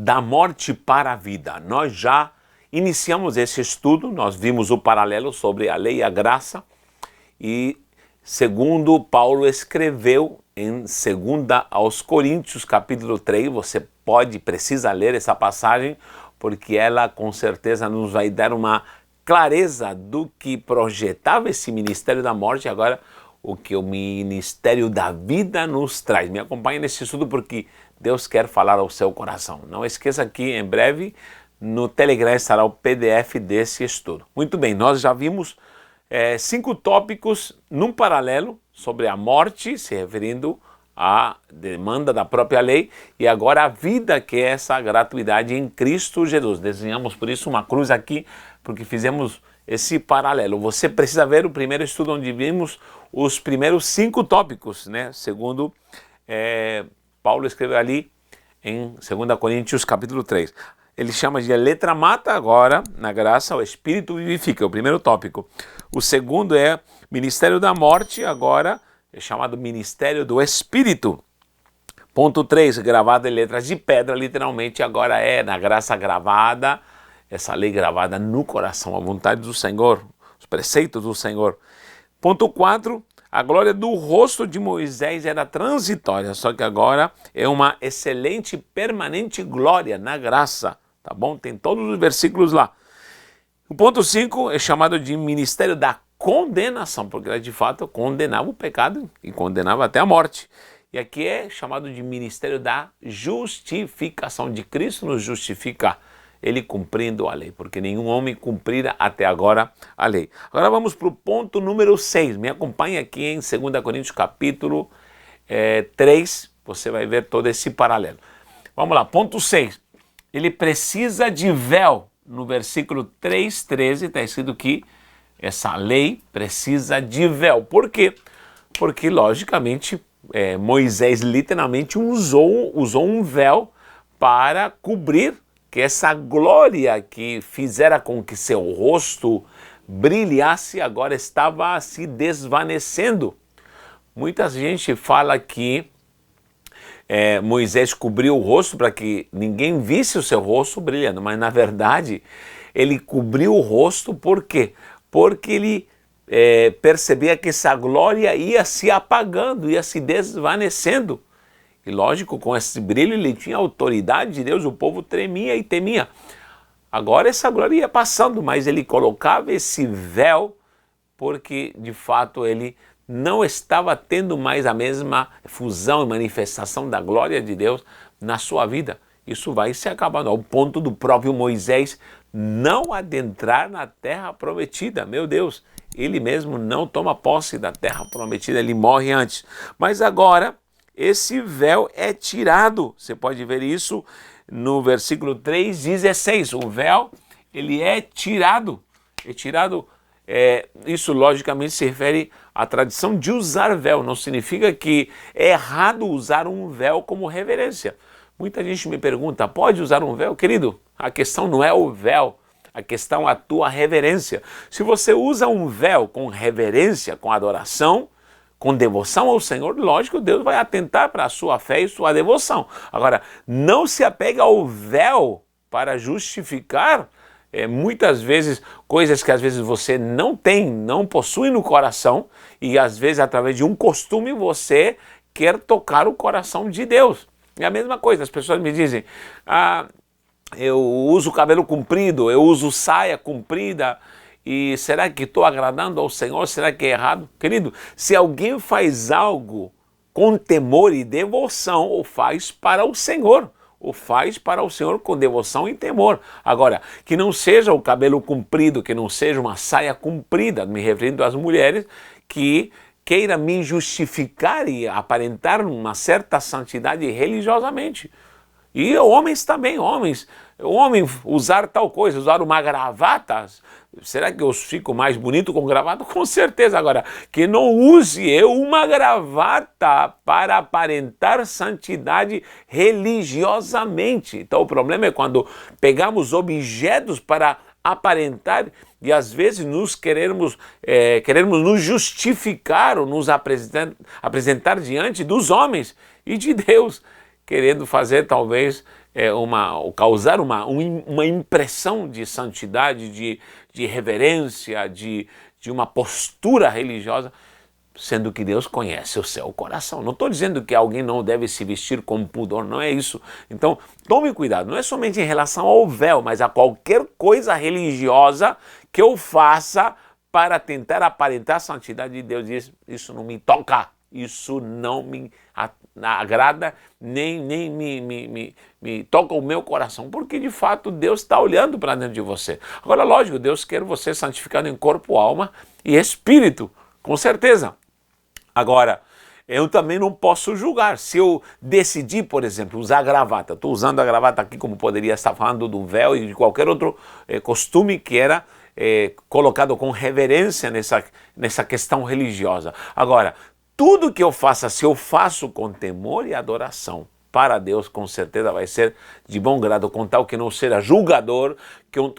da morte para a vida. Nós já iniciamos esse estudo, nós vimos o paralelo sobre a lei e a graça, e segundo Paulo escreveu em 2 aos Coríntios, capítulo 3, você precisa ler essa passagem, porque ela com certeza nos vai dar uma clareza do que projetava esse ministério da morte, agora o que o ministério da vida nos traz. Me acompanhe nesse estudo porque Deus quer falar ao seu coração. Não esqueça que em breve no Telegram estará o PDF desse estudo. Muito bem, nós já vimos 5 tópicos num paralelo sobre a morte, se referindo à demanda da própria lei, e agora a vida, que é essa gratuidade em Cristo Jesus. Desenhamos por isso uma cruz aqui, porque fizemos esse paralelo. Você precisa ver o primeiro estudo onde vimos os primeiros 5 tópicos, né? Segundo Paulo escreveu ali em 2 Coríntios capítulo 3. Ele chama de letra mata, agora na graça o Espírito vivifica, é o primeiro tópico. O segundo é ministério da morte, agora é chamado ministério do Espírito. Ponto 3, gravado em letras de pedra, literalmente agora é na graça gravada, essa lei gravada no coração, a vontade do Senhor, os preceitos do Senhor. Ponto 4, a glória do rosto de Moisés era transitória, só que agora é uma excelente e permanente glória na graça, tá bom? Tem todos os versículos lá. O ponto 5 é chamado de ministério da condenação, porque ela de fato condenava o pecado e condenava até a morte. E aqui é chamado de ministério da justificação, de Cristo nos justificar, ele cumprindo a lei, porque nenhum homem cumprira até agora a lei. Agora vamos para o ponto número 6, me acompanhe aqui em 2 Coríntios capítulo 3, você vai ver todo esse paralelo. Vamos lá, ponto 6, ele precisa de véu, no versículo 3:13 está escrito que essa lei precisa de véu. Por quê? Porque logicamente Moisés literalmente usou um véu para cobrir que essa glória que fizera com que seu rosto brilhasse, agora estava se desvanecendo. Muita gente fala que Moisés cobriu o rosto para que ninguém visse o seu rosto brilhando, mas na verdade ele cobriu o rosto por quê? Porque ele percebia que essa glória ia se apagando, ia se desvanecendo. E lógico, com esse brilho ele tinha autoridade de Deus, o povo tremia e temia. Agora essa glória ia passando, mas ele colocava esse véu porque de fato ele não estava tendo mais a mesma fusão e manifestação da glória de Deus na sua vida. Isso vai se acabando, ao ponto do próprio Moisés não adentrar na terra prometida. Meu Deus, ele mesmo não toma posse da terra prometida, ele morre antes. Mas agora esse véu é tirado, você pode ver isso no versículo 3:16, o véu ele é tirado, isso logicamente se refere à tradição de usar véu, não significa que é errado usar um véu como reverência. Muita gente me pergunta, pode usar um véu? Querido, a questão não é o véu, a questão é a tua reverência. Se você usa um véu com reverência, com adoração, com devoção ao Senhor, lógico, Deus vai atentar para a sua fé e sua devoção. Agora, não se apega ao véu para justificar muitas vezes coisas que às vezes você não tem, não possui no coração, e às vezes através de um costume você quer tocar o coração de Deus. É a mesma coisa, as pessoas me dizem, eu uso cabelo comprido, eu uso saia comprida, e será que estou agradando ao Senhor? Será que é errado? Querido, se alguém faz algo com temor e devoção, o faz para o Senhor. O faz para o Senhor com devoção e temor. Agora, que não seja o cabelo comprido, que não seja uma saia comprida, me referindo às mulheres, que queira me justificar e aparentar uma certa santidade religiosamente. E homens também, homem usar tal coisa, usar uma gravata, será que eu fico mais bonito com gravata? Com certeza. Agora, que não use eu uma gravata para aparentar santidade religiosamente. Então o problema é quando pegamos objetos para aparentar e às vezes queremos nos justificar ou nos apresentar diante dos homens e de Deus, querendo fazer talvez causar uma impressão de santidade, de reverência, de uma postura religiosa, sendo que Deus conhece o seu coração. Não estou dizendo que alguém não deve se vestir com pudor, não é isso. Então, tome cuidado, não é somente em relação ao véu, mas a qualquer coisa religiosa que eu faça para tentar aparentar a santidade de Deus. Diz, isso não me toca, isso não me agrada, nem me toca o meu coração, porque de fato Deus está olhando para dentro de você. Agora, lógico, Deus quer você santificado em corpo, alma e espírito, com certeza. Agora, eu também não posso julgar. Se eu decidir, por exemplo, usar gravata, estou usando a gravata aqui como poderia estar falando do véu e de qualquer outro costume que era colocado com reverência nessa questão religiosa. Agora, tudo que eu faça, se eu faço com temor e adoração para Deus, com certeza vai ser de bom grado, com tal que não seja julgador,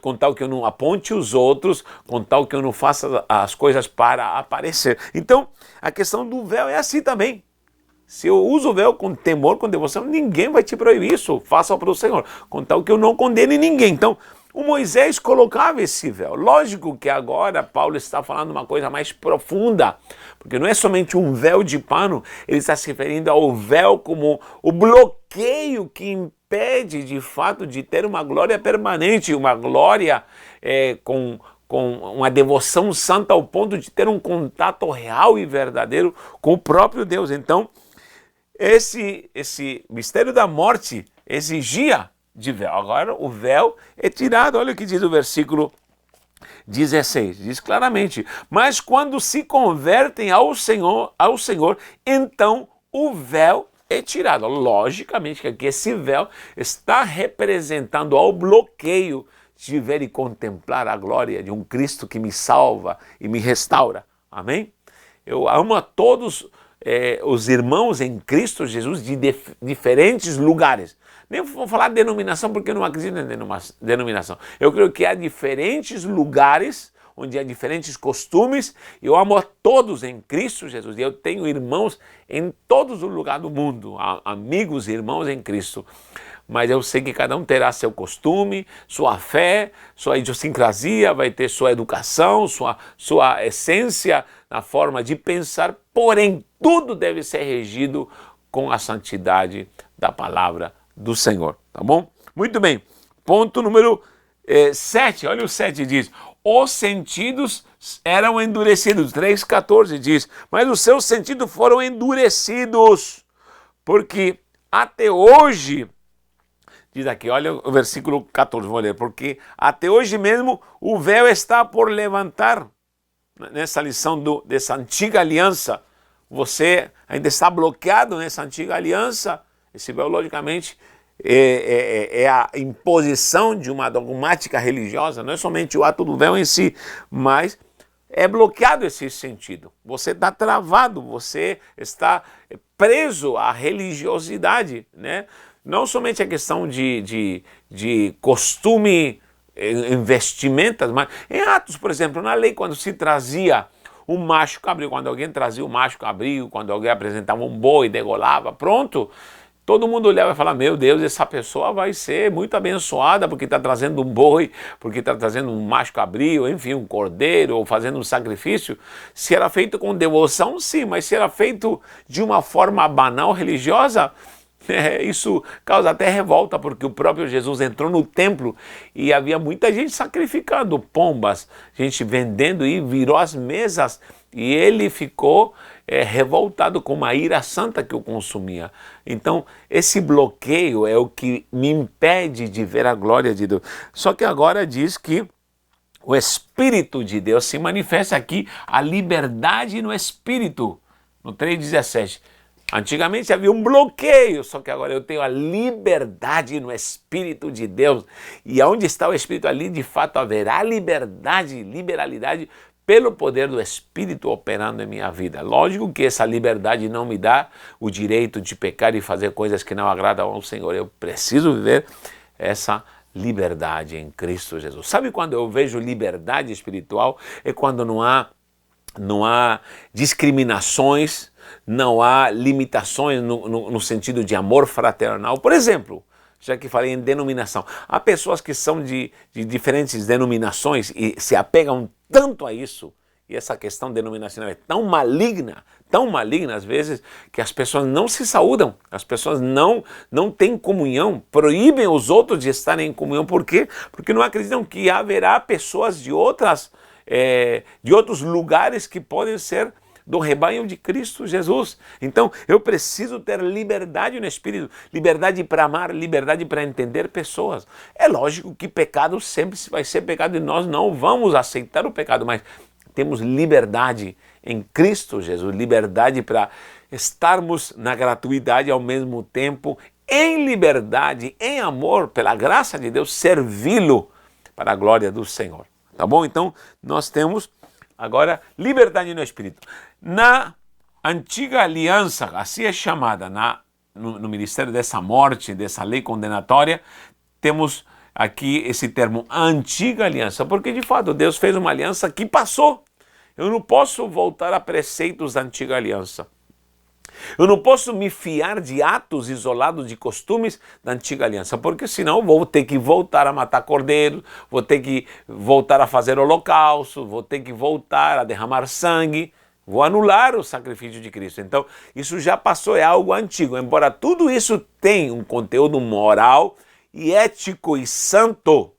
com tal que eu não aponte os outros, com tal que eu não faça as coisas para aparecer. Então, a questão do véu é assim também. Se eu uso o véu com temor, com devoção, ninguém vai te proibir isso. Faça para o Senhor, com tal que eu não condene ninguém. Então, o Moisés colocava esse véu. Lógico que agora Paulo está falando uma coisa mais profunda, porque não é somente um véu de pano, ele está se referindo ao véu como o bloqueio que impede de fato de ter uma glória permanente, uma glória com uma devoção santa ao ponto de ter um contato real e verdadeiro com o próprio Deus. Então, esse mistério da morte exigia de véu. Agora o véu é tirado. Olha o que diz o versículo 16. Diz claramente: mas quando se convertem ao Senhor, então o véu é tirado. Logicamente que aqui esse véu está representando ao bloqueio de ver e contemplar a glória de um Cristo que me salva e me restaura. Amém? Eu amo a todos os irmãos em Cristo Jesus de diferentes lugares. Nem vou falar de denominação porque eu não acredito em denominação. Eu creio que há diferentes lugares onde há diferentes costumes. Eu amo a todos em Cristo Jesus. E eu tenho irmãos em todos os lugares do mundo, amigos e irmãos em Cristo. Mas eu sei que cada um terá seu costume, sua fé, sua idiosincrasia, vai ter sua educação, sua essência na forma de pensar. Porém, tudo deve ser regido com a santidade da palavra do Senhor, tá bom? Muito bem, ponto número 7, olha o 7 diz: os sentidos eram endurecidos, 3,14 diz, mas os seus sentidos foram endurecidos, porque até hoje, diz aqui, olha o versículo 14, vou ler, porque até hoje mesmo o véu está por levantar. Nessa lição dessa antiga aliança, você ainda está bloqueado nessa antiga aliança. Esse véu, logicamente, é a imposição de uma dogmática religiosa, não é somente o ato do véu em si, mas é bloqueado esse sentido. Você está travado, você está preso à religiosidade, né? Não somente a questão de costume em vestimentas, mas em atos, por exemplo, na lei, quando se trazia um macho cabrio, quando alguém trazia um macho cabrio, quando alguém apresentava um boi, degolava, pronto, todo mundo olhava e falava: meu Deus, essa pessoa vai ser muito abençoada porque está trazendo um boi, porque está trazendo um macho cabrio, enfim, um cordeiro, ou fazendo um sacrifício. Se era feito com devoção, sim, mas se era feito de uma forma banal, religiosa, isso causa até revolta, porque o próprio Jesus entrou no templo e havia muita gente sacrificando pombas, gente vendendo e virou as mesas, e ele ficou revoltado com uma ira santa que o consumia. Então esse bloqueio é o que me impede de ver a glória de Deus. Só que agora diz que o Espírito de Deus se manifesta aqui, a liberdade no Espírito, no 3,17. Antigamente havia um bloqueio, só que agora eu tenho a liberdade no Espírito de Deus. E onde está o Espírito, ali de fato haverá liberdade, liberalidade, pelo poder do Espírito operando em minha vida. Lógico que essa liberdade não me dá o direito de pecar e fazer coisas que não agradam ao Senhor. Eu preciso viver essa liberdade em Cristo Jesus. Sabe quando eu vejo liberdade espiritual? É quando não há discriminações, não há limitações no sentido de amor fraternal. Por exemplo, já que falei em denominação. Há pessoas que são de diferentes denominações e se apegam tanto a isso, e essa questão denominacional é tão maligna às vezes, que as pessoas não se saúdam, as pessoas não têm comunhão, proíbem os outros de estarem em comunhão. Por quê? Porque não acreditam que haverá pessoas de outros lugares que podem ser do rebanho de Cristo Jesus. Então, eu preciso ter liberdade no Espírito, liberdade para amar, liberdade para entender pessoas. É lógico que pecado sempre vai ser pecado e nós não vamos aceitar o pecado, mas temos liberdade em Cristo Jesus, liberdade para estarmos na gratuidade ao mesmo tempo, em liberdade, em amor, pela graça de Deus, servi-lo para a glória do Senhor. Tá bom? Então, nós temos agora liberdade no Espírito. Na antiga aliança, assim é chamada, no ministério dessa morte, dessa lei condenatória, temos aqui esse termo, antiga aliança, porque de fato Deus fez uma aliança que passou. Eu não posso voltar a preceitos da antiga aliança. Eu não posso me fiar de atos isolados, de costumes da antiga aliança, porque senão vou ter que voltar a matar cordeiro, vou ter que voltar a fazer holocausto, vou ter que voltar a derramar sangue, vou anular o sacrifício de Cristo. Então, isso já passou, é algo antigo. Embora tudo isso tenha um conteúdo moral e ético e santo,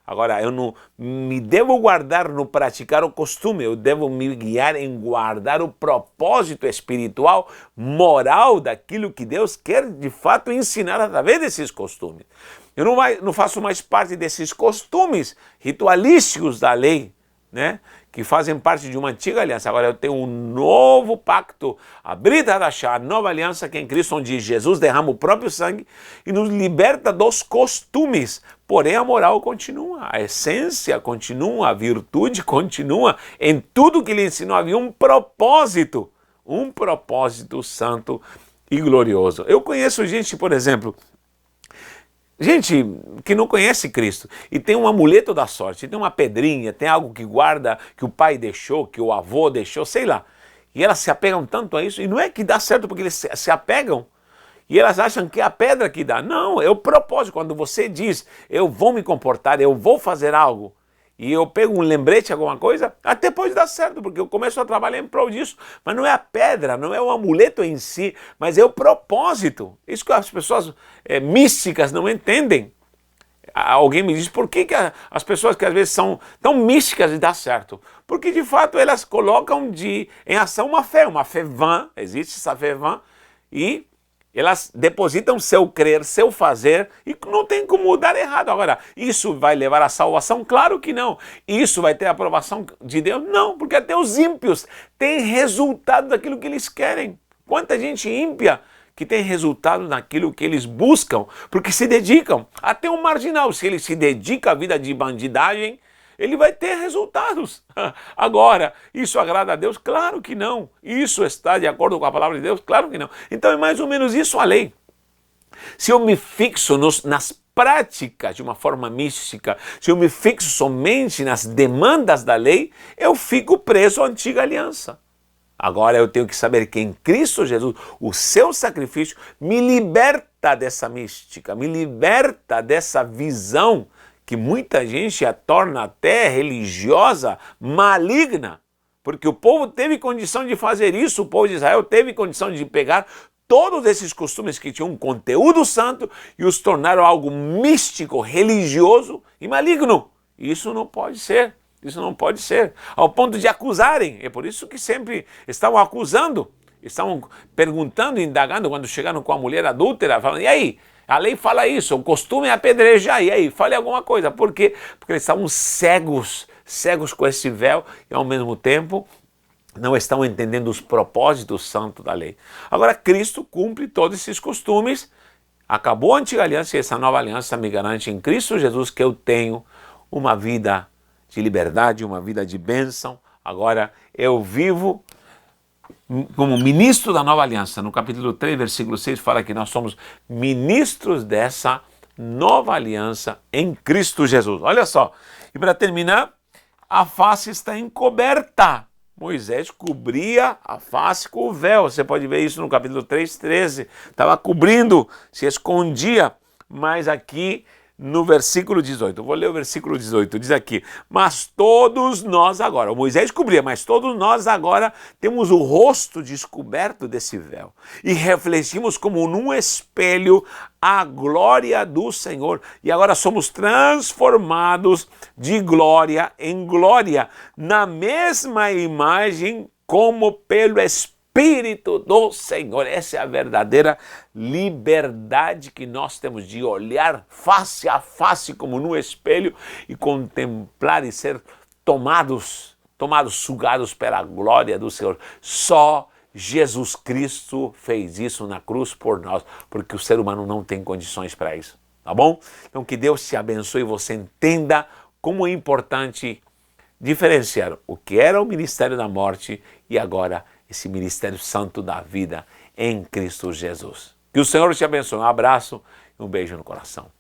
agora eu não me devo guardar no praticar o costume, eu devo me guiar em guardar o propósito espiritual, moral daquilo que Deus quer de fato ensinar através desses costumes. Eu não faço mais parte desses costumes ritualísticos da lei, né? Que fazem parte de uma antiga aliança. Agora eu tenho um novo pacto, a Brit Hadashah, a nova aliança que é em Cristo, onde Jesus derrama o próprio sangue e nos liberta dos costumes. Porém a moral continua, a essência continua, a virtude continua. Em tudo que ele ensinou havia um propósito santo e glorioso. Eu conheço gente, por exemplo, gente que não conhece Cristo e tem um amuleto da sorte, tem uma pedrinha, tem algo que guarda, que o pai deixou, que o avô deixou, sei lá. E elas se apegam tanto a isso, e não é que dá certo porque eles se apegam e elas acham que é a pedra que dá. Não, é o propósito. Quando você diz, eu vou me comportar, eu vou fazer algo, e eu pego um lembrete, alguma coisa, até pode dar certo, porque eu começo a trabalhar em prol disso. Mas não é a pedra, não é o amuleto em si, mas é o propósito. Isso que as pessoas místicas não entendem. Alguém me diz, por que as pessoas que às vezes são tão místicas e dá certo? Porque de fato elas colocam em ação uma fé vã, existe essa fé vã, e elas depositam seu crer, seu fazer, e não tem como dar errado. Agora, isso vai levar à salvação? Claro que não. Isso vai ter a aprovação de Deus? Não, porque até os ímpios têm resultado daquilo que eles querem. Quanta gente ímpia que tem resultado naquilo que eles buscam, porque se dedicam. Até um marginal, se ele se dedica à vida de bandidagem, ele vai ter resultados. Agora, isso agrada a Deus? Claro que não. Isso está de acordo com a palavra de Deus? Claro que não. Então é mais ou menos isso a lei. Se eu me fixo nas práticas de uma forma mística, se eu me fixo somente nas demandas da lei, eu fico preso à antiga aliança. Agora eu tenho que saber que em Cristo Jesus, o seu sacrifício me liberta dessa mística, me liberta dessa visão que muita gente a torna até religiosa, maligna, porque o povo teve condição de fazer isso, o povo de Israel teve condição de pegar todos esses costumes que tinham um conteúdo santo e os tornaram algo místico, religioso e maligno. Isso não pode ser, isso não pode ser, ao ponto de acusarem. É por isso que sempre estavam acusando, estavam perguntando, indagando, quando chegaram com a mulher adúltera, falando, e aí? A lei fala isso, o costume é apedrejar, e aí, fale alguma coisa. Por quê? Porque eles estavam cegos com esse véu e ao mesmo tempo não estão entendendo os propósitos santos da lei. Agora Cristo cumpre todos esses costumes, acabou a antiga aliança e essa nova aliança me garante em Cristo Jesus que eu tenho uma vida de liberdade, uma vida de bênção. Agora eu vivo como ministro da nova aliança. No capítulo 3, versículo 6, fala que nós somos ministros dessa nova aliança em Cristo Jesus. Olha só, e para terminar, a face está encoberta. Moisés cobria a face com o véu. Você pode ver isso no capítulo 3, 13. Estava cobrindo, se escondia. mas aqui no versículo 18, vou ler o versículo 18, diz aqui: mas todos nós agora, Moisés cobria, mas todos nós agora temos o rosto descoberto desse véu e refletimos como num espelho a glória do Senhor, e agora somos transformados de glória em glória, na mesma imagem como pelo Espírito do Senhor. Essa é a verdadeira liberdade que nós temos de olhar face a face como no espelho e contemplar e ser tomados, sugados pela glória do Senhor. Só Jesus Cristo fez isso na cruz por nós, porque o ser humano não tem condições para isso, tá bom? Então que Deus te abençoe e você entenda como é importante diferenciar o que era o ministério da morte e agora esse ministério santo da vida em Cristo Jesus. Que o Senhor te abençoe. Um abraço e um beijo no coração.